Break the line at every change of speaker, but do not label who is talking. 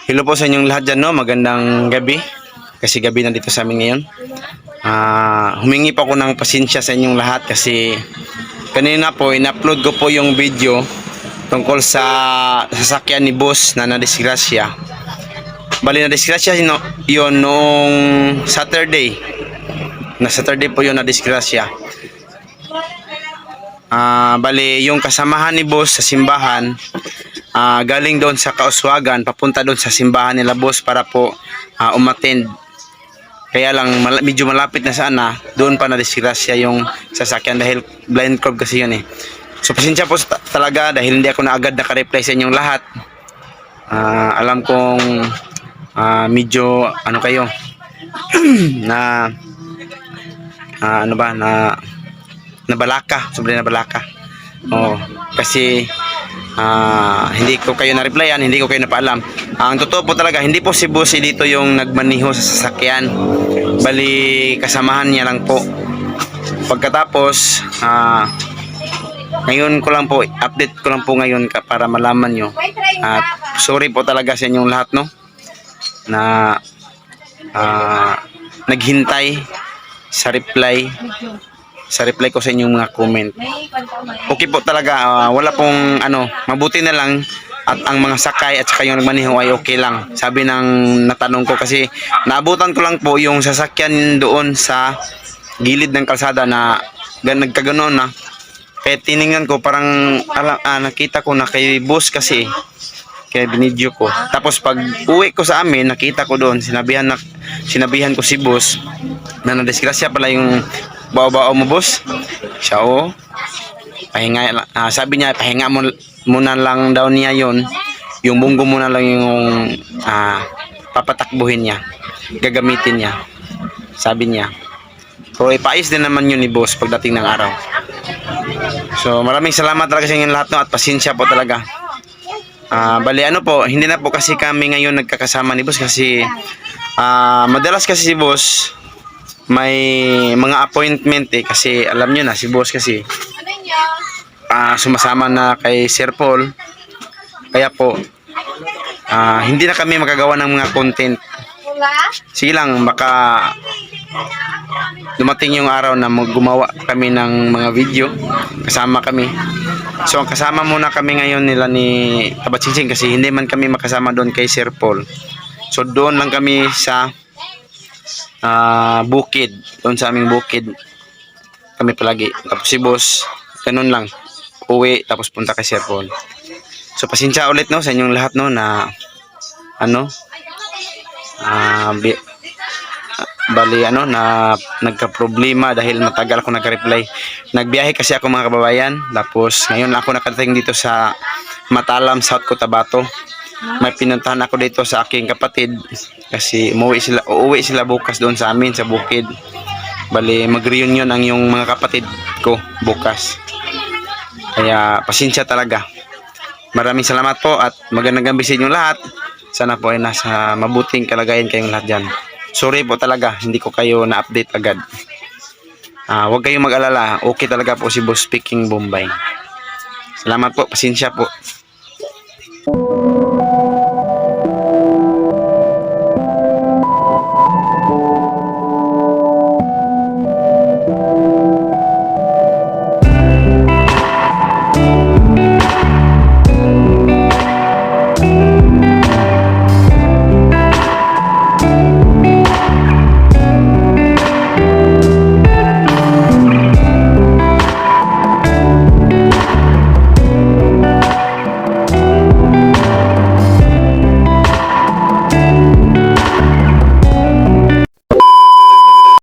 Hello po sa inyong lahat dyan, no? Magandang gabi. Kasi gabi na dito sa amin ngayon. Humingi pa ako ng pasensya sa inyong lahat kasi kanina po, in-upload ko po yung video tungkol sa sasakyan ni boss na nadisgrasya. Bali nadisgrasya yun noong Saturday. Na Saturday po yun nadisgrasya. Bali yung kasamahan ni boss sa simbahan, galing doon sa Kauswagan papunta doon sa simbahan nila boss para po umattend. Kaya lang medyo malapit na sana, doon pa na disgrasya yung sasakyan dahil blind curve kasi yun eh. So pasensya po talaga dahil hindi ako na agad naka-reply sa inyong lahat. Alam kong medyo ano kayo na ano ba na nabalaka, sobrang nabalaka. Kasi hindi ko kayo na-replyan, hindi ko kayo napaalam. Ang totoo po talaga, hindi po si boss dito yung nagmaniho sa sasakyan. Bali, kasamahan niya lang po. Pagkatapos, ngayon ko lang po, update ko lang po ngayon para malaman nyo. At sorry po talaga sa inyong lahat, no? Na naghintay sa reply ko sa inyong mga comment. Okay po talaga, wala pong ano, mabuti na lang at ang mga sakay at saka yung nagmaniho ay okay lang. Sabi ng natanong ko kasi naabutan ko lang po yung sasakyan doon sa gilid ng kalsada na nagkaganoon na. Kaya tiningnan ko parang nakita ko na kay boss kasi kaya binidyo ko. Tapos pag uwi ko sa amin, nakita ko doon, sinabihan ko si boss na nadisgrasya pala yung bao-bao mo boss. Siya pahinga, sabi niya pahinga muna lang daw niya yung bunggo muna lang yung papatakbuhin niya, gagamitin niya, sabi niya. Pero ipais din naman yun ni boss pagdating ng araw. So maraming salamat talaga sa inyong lahat, no, at pasensya po talaga. Bali ano po, hindi na po kasi kami ngayon nagkakasama ni boss kasi madalas kasi si boss may mga appointment kasi alam nyo na si boss kasi sumasama na kay Sir Paul. Kaya po hindi na kami makagawa ng mga content. Sige lang, baka dumating yung araw na gumawa kami ng mga video kasama kami. So ang kasama muna kami ngayon nila ni Tabatsinsing kasi hindi man kami makasama doon kay Sir Paul. So doon lang kami sa bukid, doon sa aming bukid kami palagi. Tapos si boss ganun lang, uwi tapos punta kay Sir Paul. So pasensya ulit, no, sa inyong lahat, no, na ano bali ano na nagka-problema dahil matagal ako nag-reply. Nagbiyahe kasi ako mga kababayan, tapos ngayon ako nakarating dito sa Matalam, South Cotabato. May pinuntahan ako dito sa aking kapatid kasi uuwi sila bukas doon sa amin sa bukid. Bali mag-reunion ang yung mga kapatid ko bukas. Kaya pasensya talaga. Maraming salamat po at magandang gabi sa inyo lahat. Sana po ay nasa mabuting kalagayan kayong lahat dyan. Sorry po talaga, hindi ko kayo na-update agad. Huwag kayong mag-alala, okay talaga po si Boss Speaking Bombay. Salamat po, pasensya po.